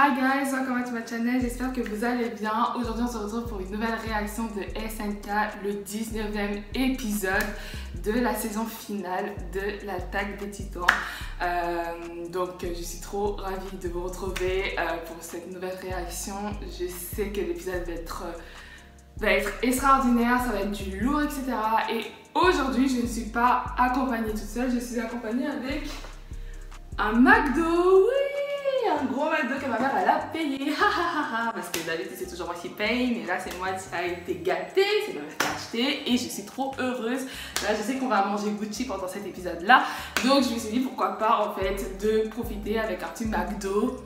Hi guys, welcome to my channel, j'espère que vous allez bien. Aujourd'hui on se retrouve pour une nouvelle réaction de SNK, le 19e épisode de la saison finale de l'attaque des titans. Donc je suis trop ravie de vous retrouver pour cette nouvelle réaction. Je sais que l'épisode va être extraordinaire, ça va être du lourd, etc. Et aujourd'hui je ne suis pas accompagnée toute seule, je suis accompagnée avec un McDo, oui, un gros McDo que ma mère elle a payé, parce que d'habitude c'est toujours moi qui paye, mais là c'est moi qui a été gâtée, c'est ma mère qui a acheté et je suis trop heureuse. Là je sais qu'on va manger Gucci pendant cet épisode là, donc je me suis dit pourquoi pas en fait de profiter avec un petit McDo.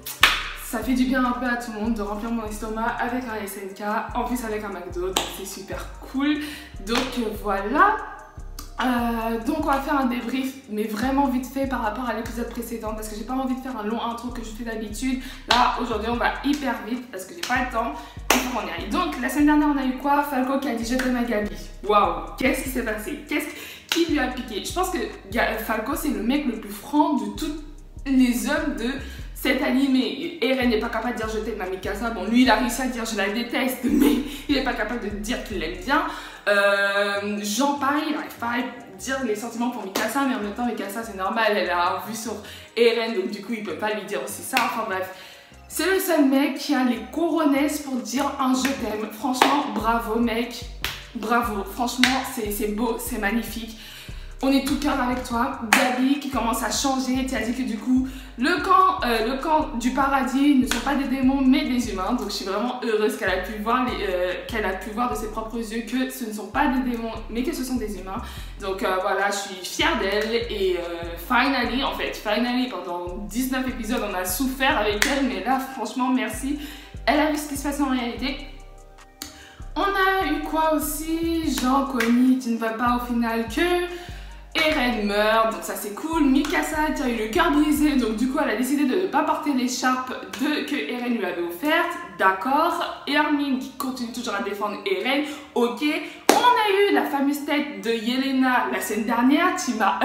Ça fait du bien un peu à tout le monde de remplir mon estomac avec un SNK, en plus avec un McDo, donc c'est super cool. Donc voilà. Donc on va faire un débrief mais vraiment vite fait par rapport à l'épisode précédent parce que j'ai pas envie de faire un long intro que je fais d'habitude. Là aujourd'hui on va hyper vite parce que j'ai pas le temps, il faut qu'on y aille. Donc la semaine dernière on a eu quoi? Falco qui a dit je t'aime à Gabi. Waouh, qu'est-ce qui s'est passé? Qui lui a piqué? Je pense que Falco c'est le mec le plus franc de tous les hommes de cet animé. Eren n'est pas capable de dire je t'aime à Mikasa. Bon, lui il a réussi à dire je la déteste, mais il n'est pas capable de dire qu'il l'aime bien. Jean pareil, il n'arrive pas à dire les sentiments pour Mikasa, mais en même temps Mikasa c'est normal, elle a vu sur Eren, donc du coup il peut pas lui dire aussi ça. Enfin bref, c'est le seul mec qui a les coronesses pour dire un je t'aime. Franchement, bravo mec, bravo. Franchement, c'est beau, c'est magnifique. On est tout cœur avec toi. Gabi qui commence à changer, tu as dit que du coup le camp du paradis ne sont pas des démons mais des humains. Donc je suis vraiment heureuse qu'elle a pu voir de ses propres yeux que ce ne sont pas des démons mais que ce sont des humains. Donc voilà, je suis fière d'elle et finally pendant 19 épisodes on a souffert avec elle, mais là franchement merci. Elle a vu ce qui se passait en réalité. On a eu quoi aussi? Jean Conny, tu ne veux pas au final que Eren meurt, donc ça c'est cool. Mikasa qui a eu le cœur brisé, donc du coup elle a décidé de ne pas porter l'écharpe que Eren lui avait offerte. D'accord. Hermine qui continue toujours à défendre Eren. Ok. On a eu la fameuse tête de Yelena la semaine dernière qui m'a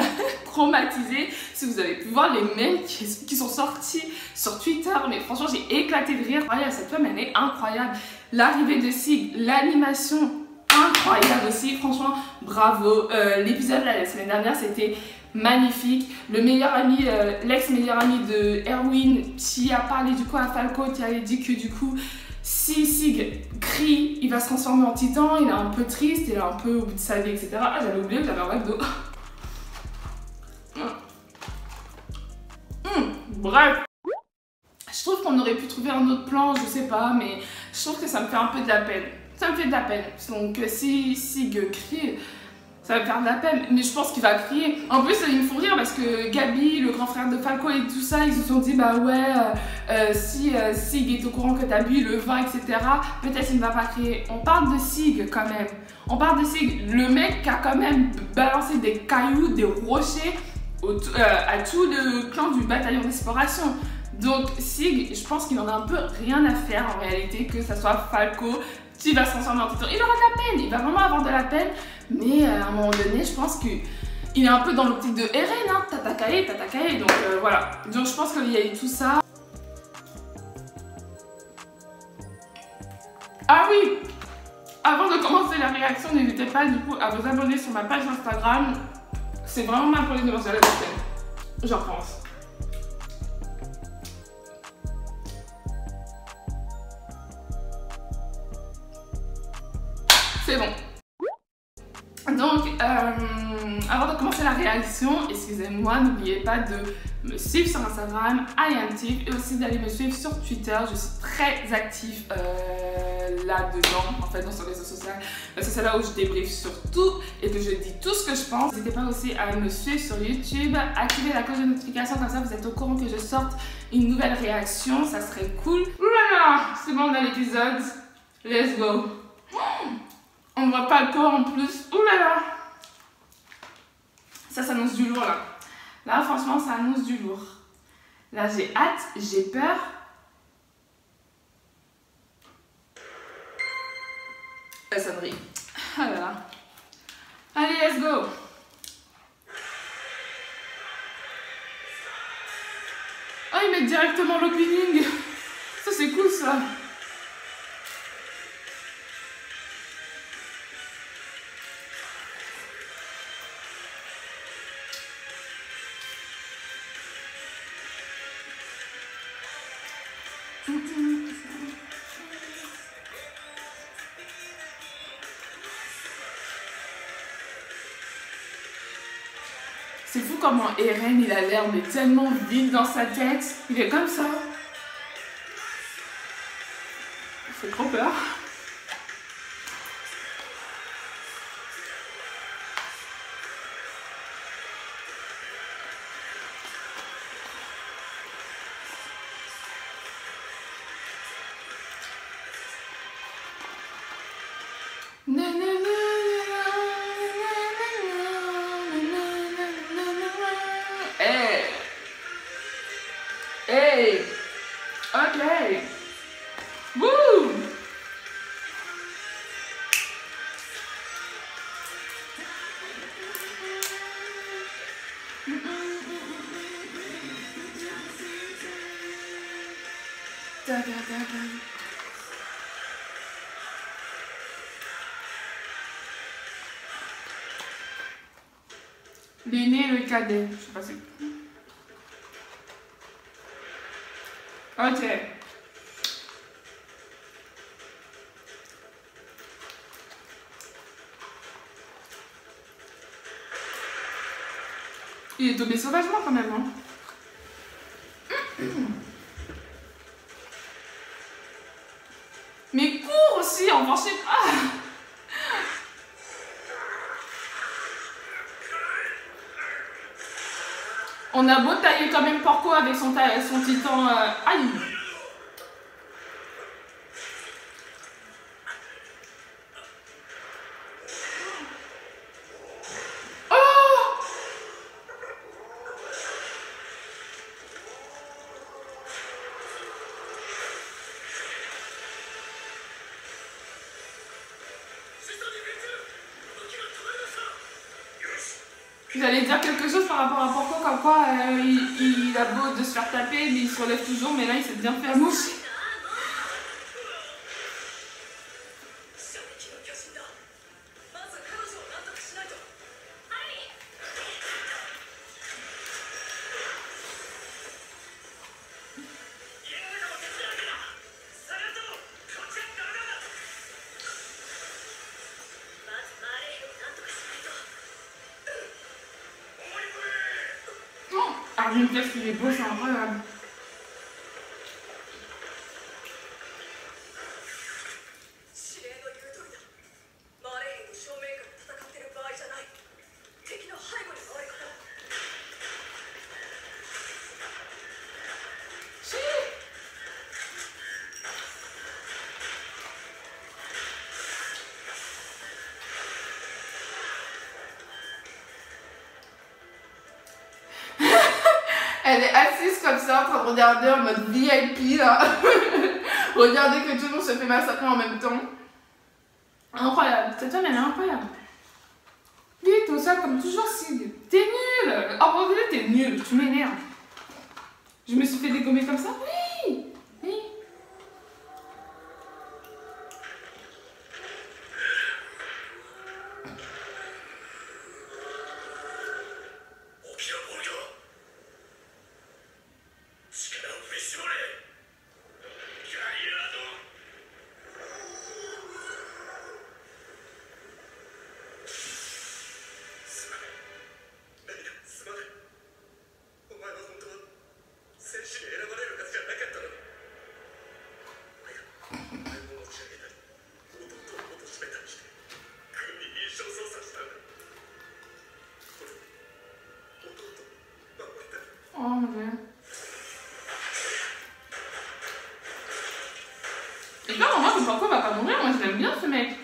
traumatisée. Si vous avez pu voir les mèmes qui sont sortis sur Twitter, mais franchement j'ai éclaté de rire. Cette femme elle est incroyable. L'arrivée de Sig, l'animation incroyable aussi, franchement bravo. L'épisode la semaine dernière c'était magnifique. Le meilleur ami, l'ex-meilleur ami de Erwin qui a parlé du coup à Falco, qui avait dit que du coup si Sig crie, il va se transformer en titan. Il est un peu triste, il est un peu au bout de sa vie, etc. Ah, j'avais oublié que j'avais un McDo. Bref, je trouve qu'on aurait pu trouver un autre plan, je sais pas, mais je trouve que ça me fait un peu de la peine. Ça me fait de la peine. Donc si Sig crie, ça va me faire de la peine. Mais je pense qu'il va crier. En plus, ils me font rire parce que Gabi, le grand frère de Falco et tout ça, ils se sont dit bah ouais, si Sig est au courant que t'as bu le vin, etc., peut-être il ne va pas crier. On parle de Sig quand même. On parle de Sig, le mec qui a quand même balancé des cailloux, des rochers à tout le clan du bataillon d'exploration. Donc Sig, je pense qu'il en a un peu rien à faire en réalité que ça soit Falco qui va se transformer en titan. Il aura de la peine, il va vraiment avoir de la peine, mais à un moment donné, je pense qu'il est un peu dans l'optique de Eren, hein, Tatakae, donc voilà. Donc je pense qu'il y a eu tout ça. Ah oui, avant de commencer la réaction, n'hésitez pas du coup à vous abonner sur ma page Instagram. C'est vraiment ma police de lancer la chaîne, j'en pense. C'est bon. Donc, avant de commencer la réaction, excusez-moi, n'oubliez pas de me suivre sur Instagram, IamTiff, et aussi d'aller me suivre sur Twitter. Je suis très active là-dedans, en fait, dans ce réseau social. Parce que c'est là où je débriefe sur tout et que je dis tout ce que je pense. N'hésitez pas aussi à me suivre sur YouTube, activer la cloche de notification, comme ça vous êtes au courant que je sorte une nouvelle réaction. Ça serait cool. Oulala, c'est bon, on a l'épisode. Let's go. On voit pas le corps en plus. Ouh là là. Ça s'annonce du lourd là. Là franchement ça annonce du lourd. Là j'ai hâte, j'ai peur. La sonnerie. Ah là là. Allez, let's go. Oh, ils mettent directement l'opening. Ça, c'est cool, ça. C'est fou comment Eren, il a l'air mais tellement vide dans sa tête. Il est comme ça. Il fait trop peur. Hey! Hey! Ok! Woo! Da, da, da, da. L'aîné, le cadet. Je sais pas si. Ok. Il est tombé sauvagement quand même, hein. Mais cours aussi, enfin je sais pas. On a beau tailler quand même Porco avec son titan. Aïe. J'allais dire quelque chose par rapport à Porco, comme quoi il a beau de se faire taper, mais il se relève toujours, mais là il s'est bien fait amoucher. Armin Pief, il est beau, c'est incroyable. Elle est assise comme ça, en train de regarder en mode VIP là. Regardez que tout le monde se fait massacrer en même temps. Incroyable, cette femme elle est incroyable. Vite, au sol comme toujours, Sig. T'es nul. En vrai, t'es nul, tu m'énerves. Je me suis fait dégommer comme ça? Oui. Oui. Oh mon dieu. Et là, moi, Porco va pas mourir, moi je l'aime bien ce mec.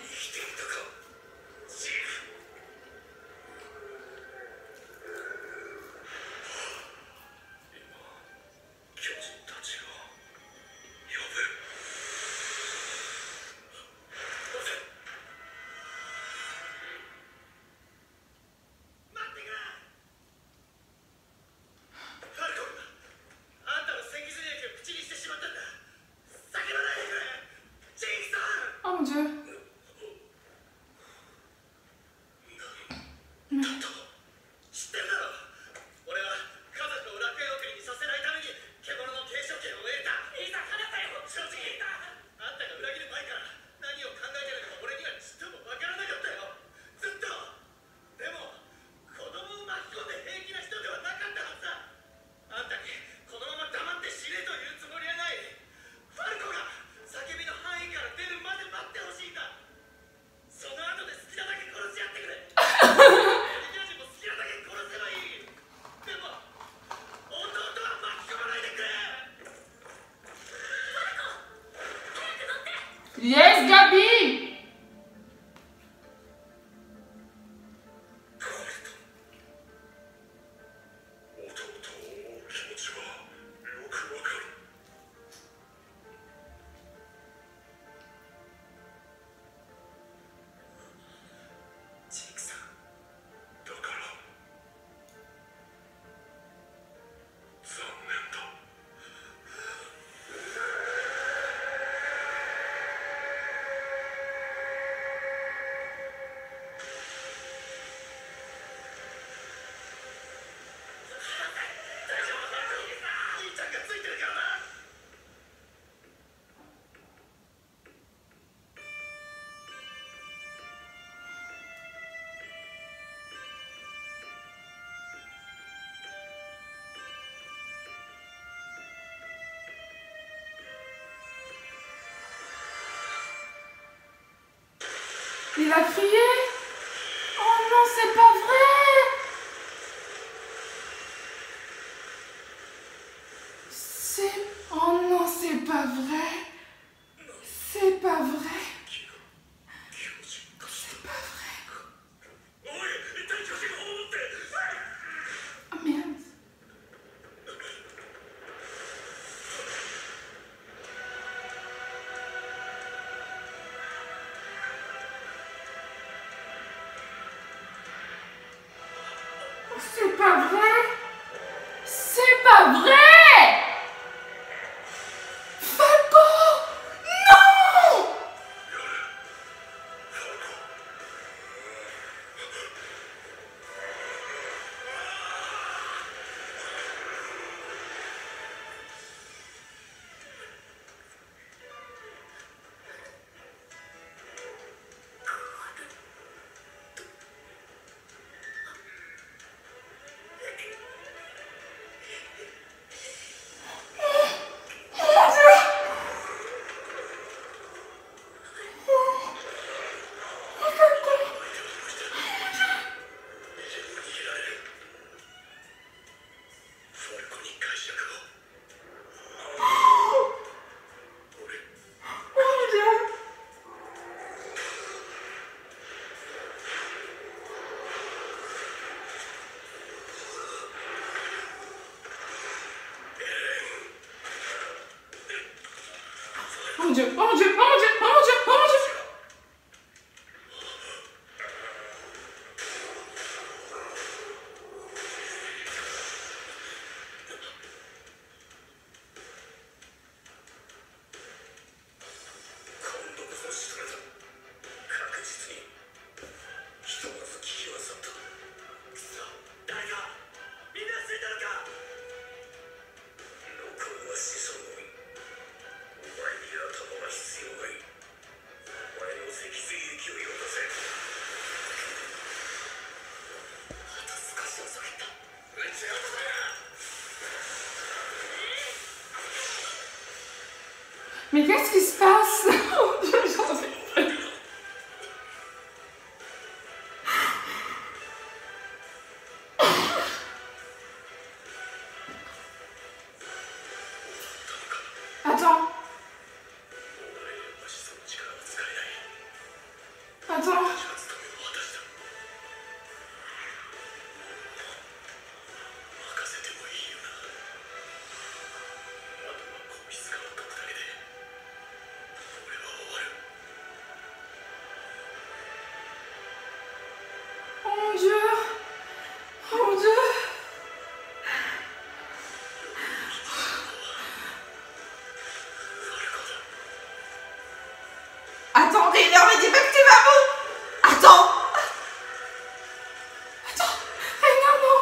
Il a crié. Oh non, c'est pas vrai. Oh non, c'est pas vrai. C'est pas vrai. C'est pas vrai. Oh merde. C'est pas vrai. C'est pas vrai. Oh mon Dieu, oh mon Dieu, oh mon Dieu, oh mon Dieu, oh mon Dieu. Mais qu'est-ce qui se passe? Oh Dieu, j'en ai peur. Attends. Attends. Oh mon Dieu. Oh mon Dieu. Attends, Rainer me dit pas que tu vas bon. Attends. Attends, Rainer, non.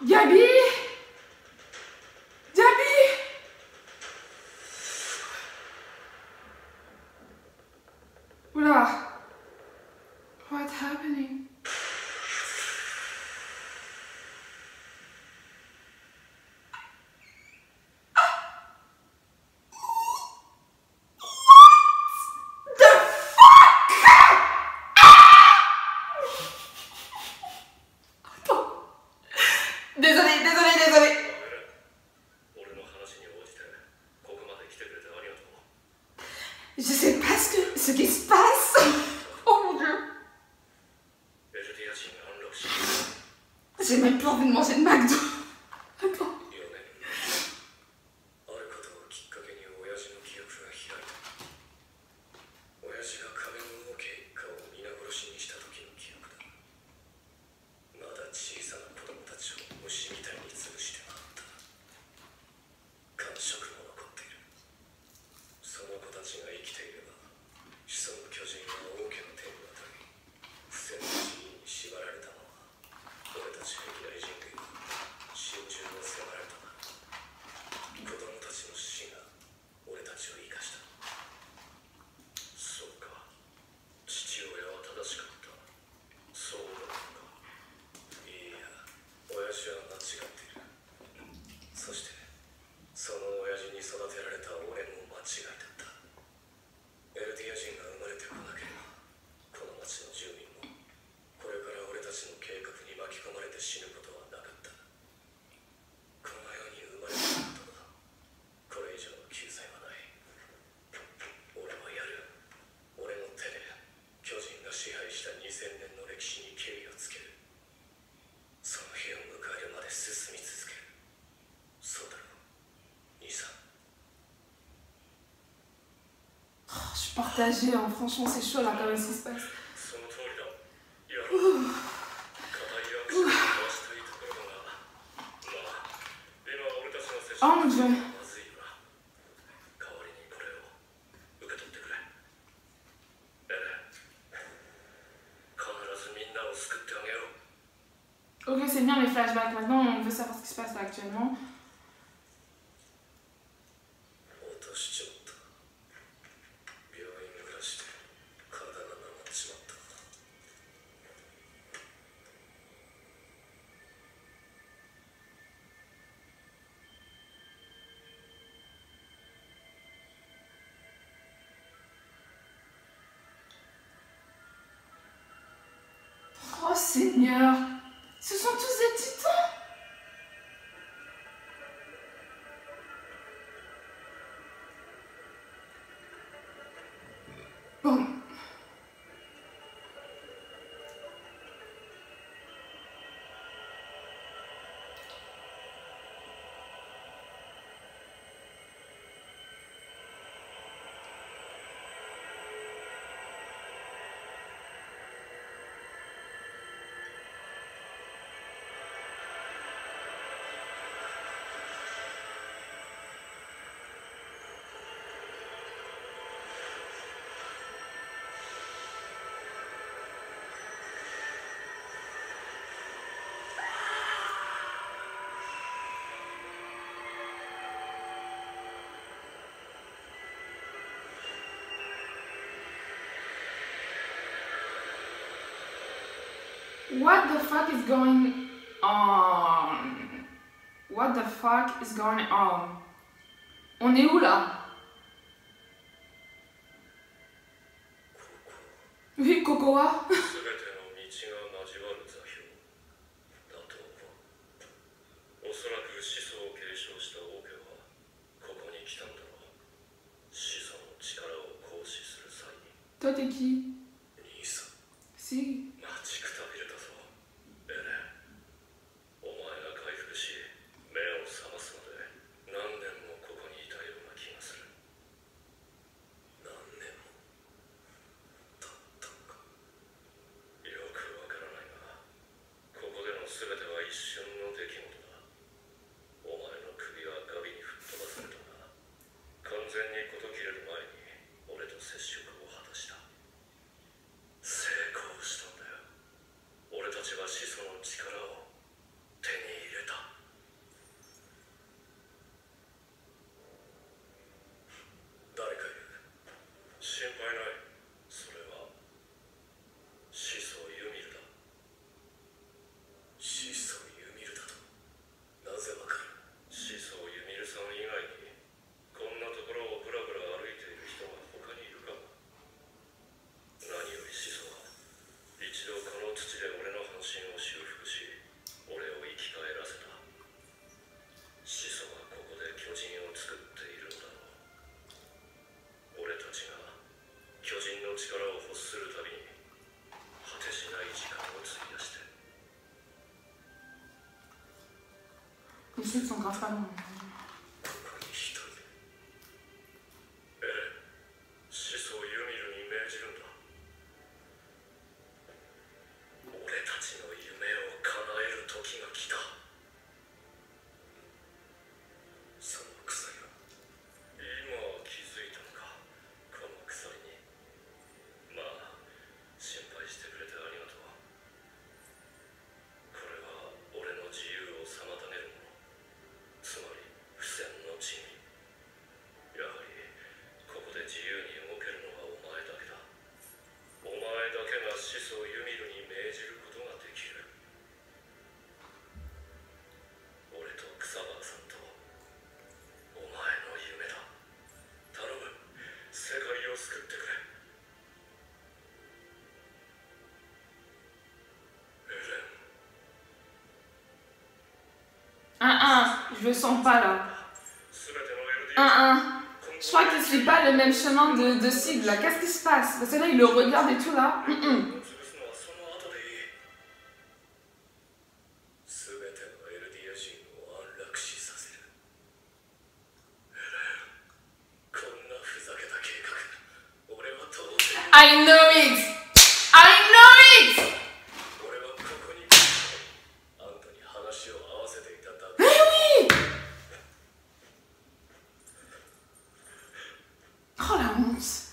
Gabi! Gabi! Oula! What's happening? Désolée. Je sais pas ce qui se passe. Oh mon Dieu. J'ai même plus envie de manger de McDo. Attends. Partagé, hein. Franchement c'est chaud là quand même ce qui se passe. Oh mon Dieu. Ok, c'est bien les flashbacks. Maintenant on veut savoir ce qui se passe là actuellement. Oh Seigneur, ce sont tous des titans. Bon. What the fuck is going on? What the fuck is going on? On est où là? Oui, Kokoa. Toi t'es qui? Si. épisodes sont grave pas longs. Je le sens pas là. Je crois qu'il suit pas le même chemin de Sid là. Qu'est-ce qui se passe? Parce que là il le regarde et tout là. I know it! I know it! Oh la honte!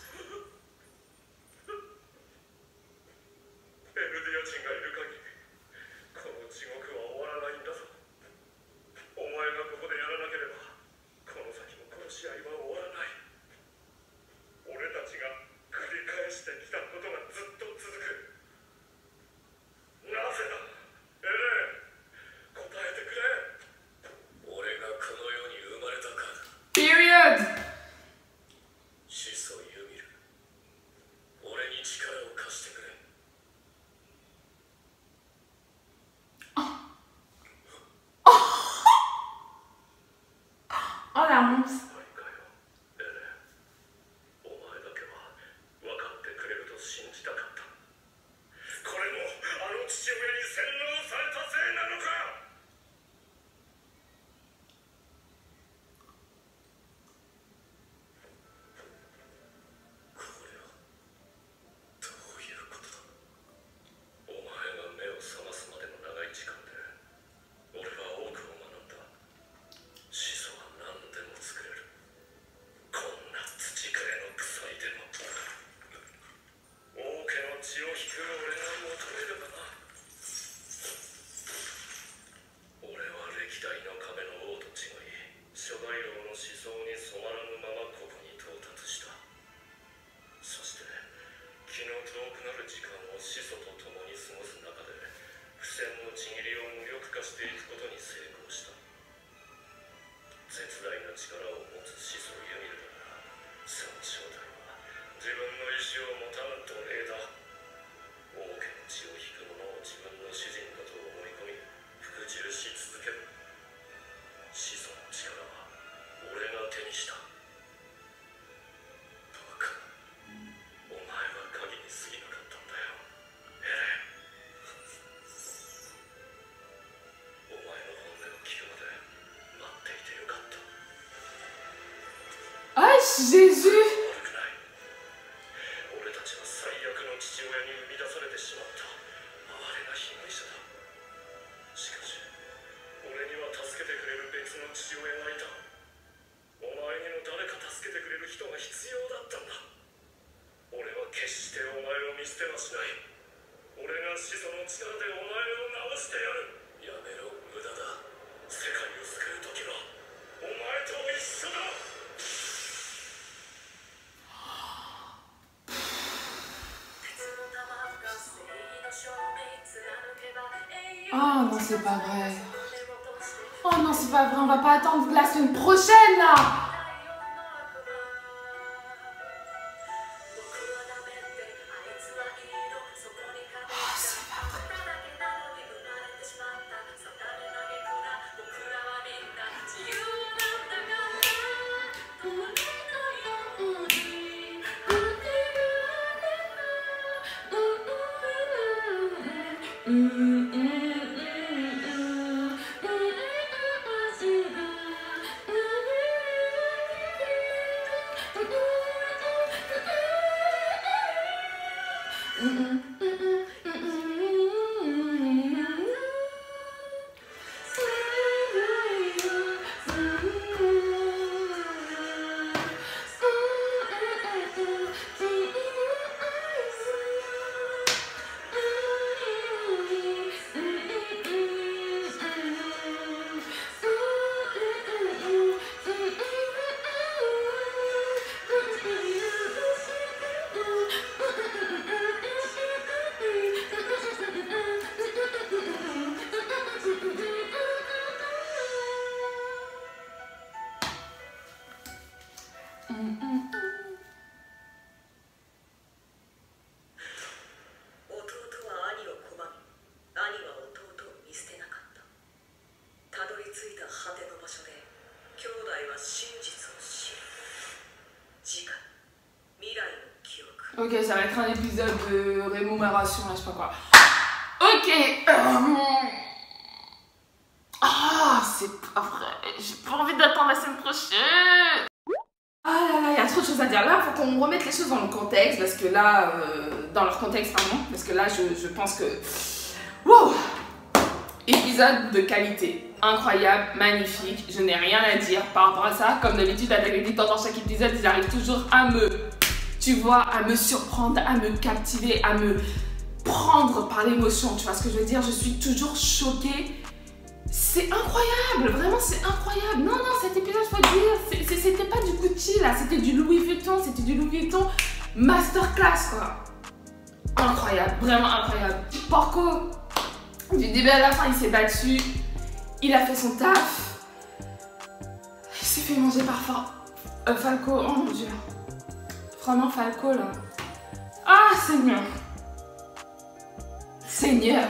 Oh la honte! Jésus! Oh non, c'est pas vrai. Oh non, c'est pas vrai. On va pas attendre la semaine prochaine là. Ok, ça va être un épisode de rémunération, là, je sais pas quoi. Ok. Ah, c'est pas vrai. J'ai pas envie d'attendre la semaine prochaine. Ah là là, il y a trop de choses à dire. Là, il faut qu'on remette les choses dans le contexte, parce que là, dans leur contexte, pardon, parce que là, je pense que... Wow. Épisode de qualité. Incroyable, magnifique. Je n'ai rien à dire par rapport à ça. Comme d'habitude, avec les éditeurs dans chaque épisode, ils arrivent toujours à me... Tu vois, à me surprendre, à me captiver, à me prendre par l'émotion. Tu vois ce que je veux dire? Je suis toujours choquée. C'est incroyable, vraiment c'est incroyable. Non, non, cet épisode, faut dire, c'était pas du Gucci là, c'était du Louis Vuitton, masterclass quoi. Incroyable, vraiment incroyable. Porco, du début à la fin, il s'est battu, il a fait son taf. Il s'est fait manger par Falco, oh mon dieu. Vraiment Falco là. Ah Seigneur. Seigneur.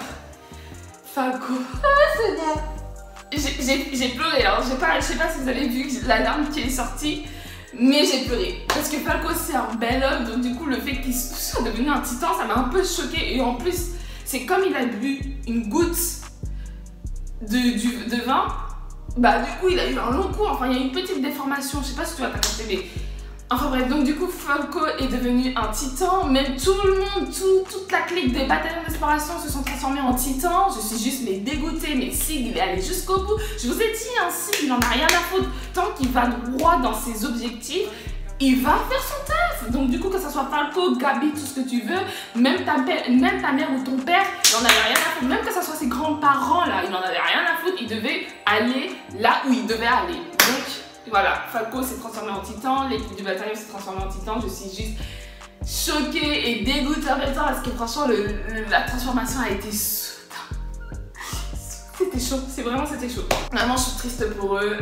Falco. Ah Seigneur. J'ai pleuré, alors je sais pas si vous avez vu la larme qui est sortie, mais j'ai pleuré. Parce que Falco c'est un bel homme, donc du coup le fait qu'il soit devenu un titan, ça m'a un peu choquée. Et en plus, c'est comme il a bu une goutte de vin, bah du coup il a eu un long coup, enfin il y a une petite déformation, je sais pas si tu vas t'accrocher, mais... Enfin bref, donc du coup Falco est devenu un titan, même tout le monde, toute la clique des bataillons d'exploration se sont transformés en titans. Je suis juste dégoûtée, mais Sig il est allé jusqu'au bout. Je vous ai dit, hein, Sig il en a rien à foutre. Tant qu'il va droit dans ses objectifs, il va faire son taf. Donc du coup que ce soit Falco, Gabi, tout ce que tu veux, même ta mère ou ton père, il en avait rien à foutre. Même que ce soit ses grands-parents là, il en avait rien à foutre. Il devait aller là où il devait aller. Donc... Voilà, Falco s'est transformé en titan, l'équipe du bataillon s'est transformée en titan, je suis juste choquée et dégoûtée en même temps parce que franchement la transformation a été... C'était chaud, c'était chaud. Vraiment je suis triste pour eux,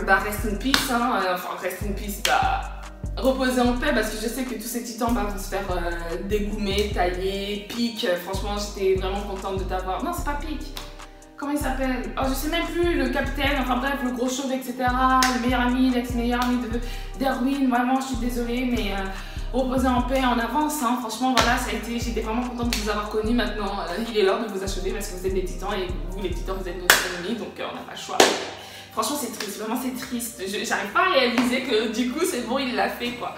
bah rest in peace, hein, enfin rest in peace, bah reposer en paix parce que je sais que tous ces titans vont se faire dégoumer, tailler, pique, franchement j'étais vraiment contente de t'avoir. Non c'est pas pique. Comment il s'appelle? Oh, je sais même plus, le capitaine, enfin bref, le gros chauve, etc. Le meilleur ami, l'ex-meilleur ami d'Erwin. Vraiment, je suis désolée, mais reposez en paix en avance. Hein. Franchement, voilà, ça a été. J'étais vraiment contente de vous avoir connus maintenant. Il est l'heure de vous achever parce que vous êtes des titans et vous, les titans, vous êtes nos ennemis, donc on n'a pas le choix. Franchement, c'est triste, vraiment, c'est triste. J'arrive pas à réaliser que du coup, c'est bon, il l'a fait quoi.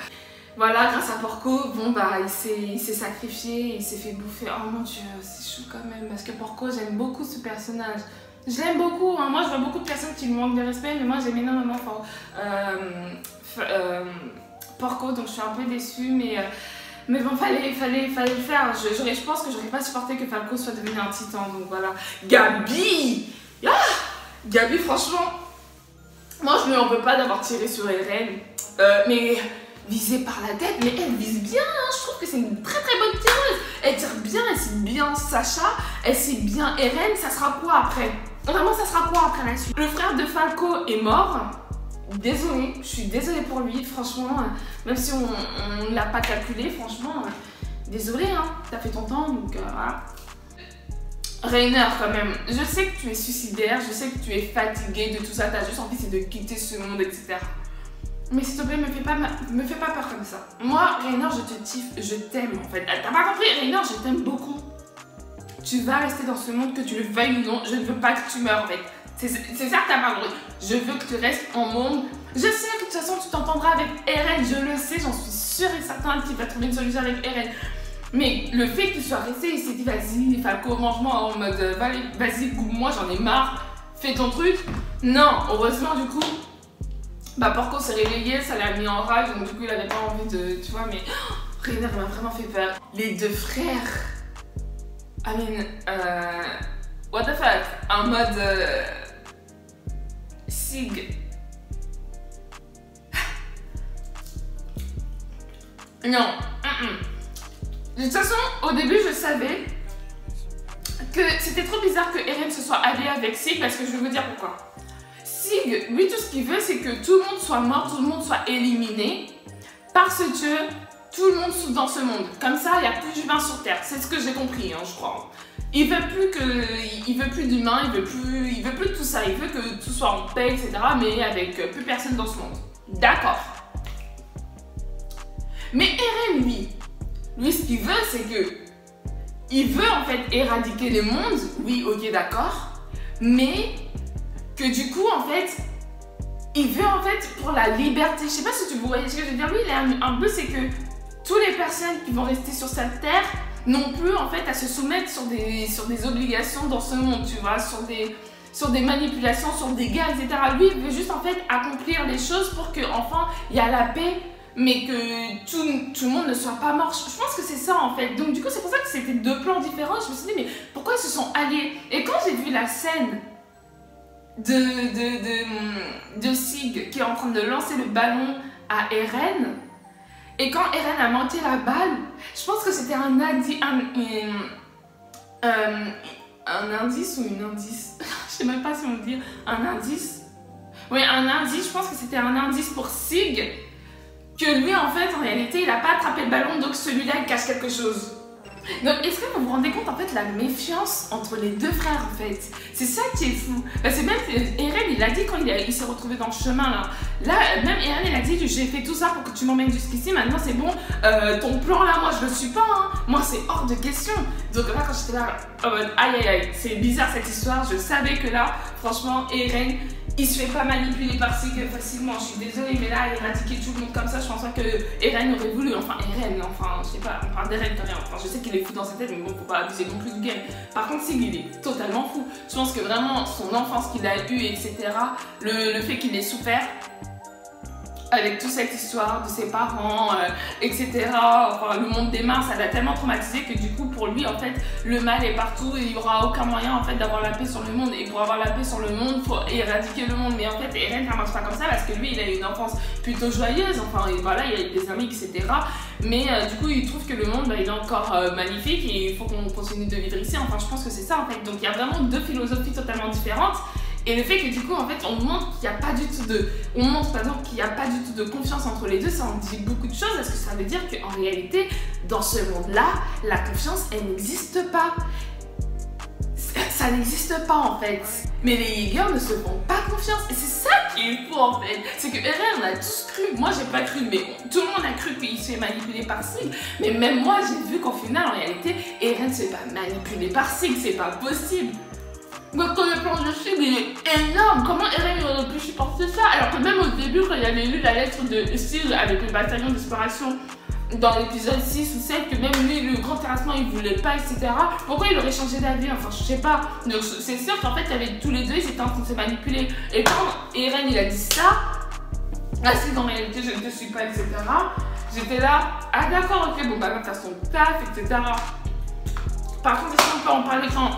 Voilà, grâce à Porco, bon bah il s'est sacrifié, il s'est fait bouffer. Oh mon dieu, c'est chaud quand même, parce que Porco, j'aime beaucoup ce personnage. Je l'aime beaucoup, hein. Moi je vois beaucoup de personnes qui lui manquent de respect, mais moi j'aime énormément Porco, donc je suis un peu déçue, mais bon, fallait le faire. Je pense que j'aurais pas supporté que Falco soit devenu un titan, donc voilà. Gabi, ah, Gabi, franchement, moi je ne lui en veux pas d'avoir tiré sur Eren, mais... visée par la tête, mais elle vise bien, hein. Je trouve que c'est une très très bonne tireuse. Elle tire bien, elle sait bien Sacha, elle sait bien Eren, ça sera quoi après? Vraiment, ça sera quoi après la suite? Le frère de Falco est mort, désolée, je suis désolée pour lui, franchement, même si on ne l'a pas calculé, franchement, désolée, hein, t'as fait ton temps, donc voilà. Reiner quand même, je sais que tu es suicidaire, je sais que tu es fatigué de tout ça, t'as juste envie de quitter ce monde, etc. Mais s'il te plaît, me fais pas peur comme ça. Moi, Reiner, je te kiffe, je t'aime en fait. T'as pas compris, Reiner, je t'aime beaucoup. Tu vas rester dans ce monde, que tu le veuilles ou non. Je ne veux pas que tu meurs en fait. C'est ça que t'as pas compris. Je veux que tu restes en monde. Je sais que de toute façon, tu t'entendras avec Eren, je le sais, j'en suis sûre et certaine qu'il va trouver une solution avec Eren. Mais le fait qu'il soit resté, il s'est dit vas-y, Falco, mange-moi en mode vas-y, goûte-moi, j'en ai marre, fais ton truc. Non, heureusement du coup, bah Porco s'est réveillé, ça l'a mis en rage, donc du coup il avait pas envie de, tu vois, mais Rainer m'a vraiment fait peur. Les deux frères, I mean, what the fuck, en mode Sig. Non, De toute façon, au début, je savais que c'était trop bizarre que Eren se soit allié avec Sig, parce que je vais vous dire pourquoi. Sig, lui, tout ce qu'il veut, c'est que tout le monde soit mort, tout le monde soit éliminé, parce que tout le monde souffre dans ce monde. Comme ça, il n'y a plus d'humains sur Terre. C'est ce que j'ai compris, hein, je crois. Il veut plus d'humains, il veut plus de tout ça. Il veut que tout soit en paix, etc. Mais avec plus personne dans ce monde. D'accord. Mais Eren, lui, ce qu'il veut, c'est que il veut en fait éradiquer les mondes. Oui, ok, d'accord. Mais que du coup, en fait, il veut en fait pour la liberté. Je sais pas si tu voyez ce que je veux dire. Lui, il a un peu, c'est que toutes les personnes qui vont rester sur cette terre n'ont plus en fait à se soumettre sur des obligations dans ce monde, tu vois, sur des manipulations, sur des guerres, etc. Lui, il veut juste en fait accomplir les choses pour que enfin il y a la paix, mais que tout le monde ne soit pas mort. Je pense que c'est ça en fait. Donc du coup, c'est pour ça que c'était deux plans différents. Je me suis dit, mais pourquoi ils se sont alliés? Et quand j'ai vu la scène de Sig qui est en train de lancer le ballon à Eren, et quand Eren a manqué la balle, je pense que c'était un indice ou une indice. Je sais même pas si on dit un indice. Oui, un indice, je pense que c'était un indice pour Sig, que lui en fait, en réalité, il n'a pas attrapé le ballon, donc celui-là il cache quelque chose. Donc est-ce que vous vous rendez compte en fait la méfiance entre les deux frères en fait? C'est ça qui est fou. Parce que même Eren il a dit quand il s'est retrouvé dans le chemin là, même Eren il a dit j'ai fait tout ça pour que tu m'emmènes jusqu'ici, maintenant c'est bon, ton plan là moi je le suis pas, hein. Moi c'est hors de question. Donc là quand j'étais là, aïe aïe aïe, c'est bizarre cette histoire, je savais que là franchement Eren il se fait pas manipuler par Sig facilement, je suis désolée, mais là, éradiquer tout le monde comme ça, je pense pas que Eren aurait voulu, je sais pas, on parle d'Eren quand même, je sais qu'il est fou dans sa tête, mais bon, faut pas abuser non plus du game. Par contre, Sig, il est totalement fou. Je pense que vraiment, son enfance qu'il a eue, etc., le fait qu'il ait souffert, avec toute cette histoire de ses parents, etc. Enfin, le monde des mains, ça l'a tellement traumatisé que du coup, pour lui, en fait, le mal est partout et il n'y aura aucun moyen, en fait, d'avoir la paix sur le monde. Et pour avoir la paix sur le monde, il faut éradiquer le monde. Mais en fait, Eren, ça marche pas comme ça parce que lui, il a eu une enfance plutôt joyeuse. Enfin, et voilà, il a eu des amis, etc. Mais du coup, il trouve que le monde, il est encore magnifique et il faut qu'on continue de vivre ici. Enfin, je pense que c'est ça, en fait. Donc, il y a vraiment deux philosophies totalement différentes. Et le fait que du coup, en fait, on montre qu'il n'y a pas du tout de... On montre par exemple qu'il n'y a pas du tout de confiance entre les deux, ça en dit beaucoup de choses, parce que ça veut dire qu'en réalité, dans ce monde-là, la confiance, elle n'existe pas. Ça n'existe pas en fait. Mais les Jaegers ne se font pas confiance. Et c'est ça qui est fou en fait. C'est que Eren, on a tous cru. Moi, j'ai pas cru, mais tout le monde a cru qu'il se fait manipuler par Sig. Mais même moi, j'ai vu qu'au final, en réalité, Eren se fait pas manipuler par Sig. C'est pas possible. Donc le plan de Sig, il est énorme. Comment Eren aurait pu supporter ça? Alors que même au début, quand il avait lu la lettre de Sig avec le bataillon d'exploration dans l'épisode 6 ou 7, que même lui, le grand terrassement, il voulait pas, etc. Pourquoi il aurait changé d'avis? Enfin, je sais pas. Donc c'est sûr qu'en fait, il y avait tous les deux, ils étaient en train de se manipuler. Et quand Eren, il a dit ça, Sig, en réalité, je ne te suis pas, etc. J'étais là, ah d'accord, ok, bon, bah, va faire son taf, etc. Par contre, est-ce qu'on peut en parler quand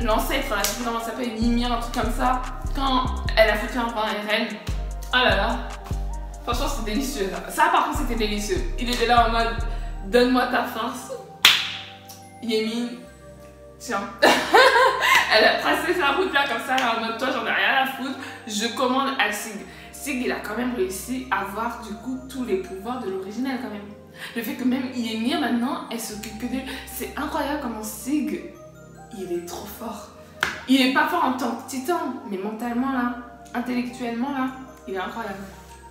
l'ancêtre, là, je sais pas comment ça s'appelle, Mimir, un truc comme ça, quand elle a foutu un pain à Eren, oh là là, franchement c'était délicieux. Ça par contre c'était délicieux. Il était là en mode, donne-moi ta force, Yemi, tiens. Elle a tracé sa route là comme ça, là, en mode, toi j'en ai rien à foutre, je commande à Sig. Sig il a quand même réussi à avoir du coup tous les pouvoirs de l'original quand même. Le fait que même Ymir maintenant, elle s'occupe que de... C'est incroyable comment Sig... Il est trop fort. Il est pas fort en tant que titan, mais mentalement là, intellectuellement là, il est incroyable.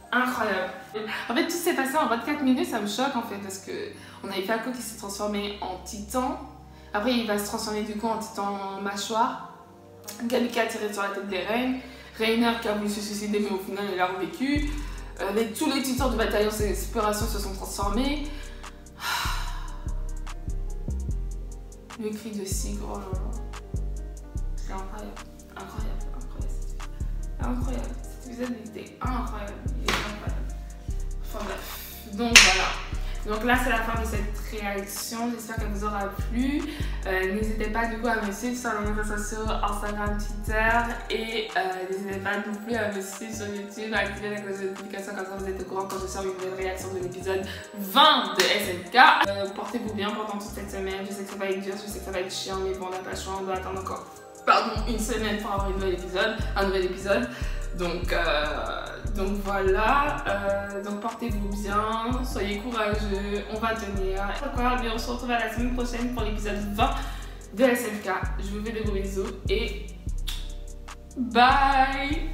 Incroyable. En fait, tout s'est passé en 24 minutes, ça me choque en fait, parce que on a eu Falco qui s'est transformé en titan. Après, il va se transformer du coup en titan mâchoire. Gabi qui a tiré sur la tête des reines. Rainer qui a voulu se suicider, mais au final, il a revécu. Tous les titans du bataillon d'exploration se sont transformés. Le cri de Sig, oh là là. C'est incroyable. Incroyable, incroyable. Incroyable. Cet épisode était incroyable. Il est incroyable. Enfin bref. Donc voilà. Donc là, c'est la fin de cette réaction. J'espère qu'elle vous aura plu. N'hésitez pas du coup à me suivre sur les réseaux sociaux, Instagram, Twitter. Et n'hésitez pas non plus à me suivre sur YouTube, à activer la cloche de notification comme ça vous êtes au courant quand je sors une nouvelle réaction de l'épisode 20 de SNK. Portez-vous bien pendant toute cette semaine. Je sais que ça va être dur, je sais que ça va être chiant, mais bon, on n'a pas le choix. On doit attendre encore une semaine pour avoir un nouvel épisode. Donc voilà, donc portez-vous bien, soyez courageux, on va tenir. D'accord, mais on se retrouve à la semaine prochaine pour l'épisode 20 de SNK. Je vous fais de gros bisous et bye.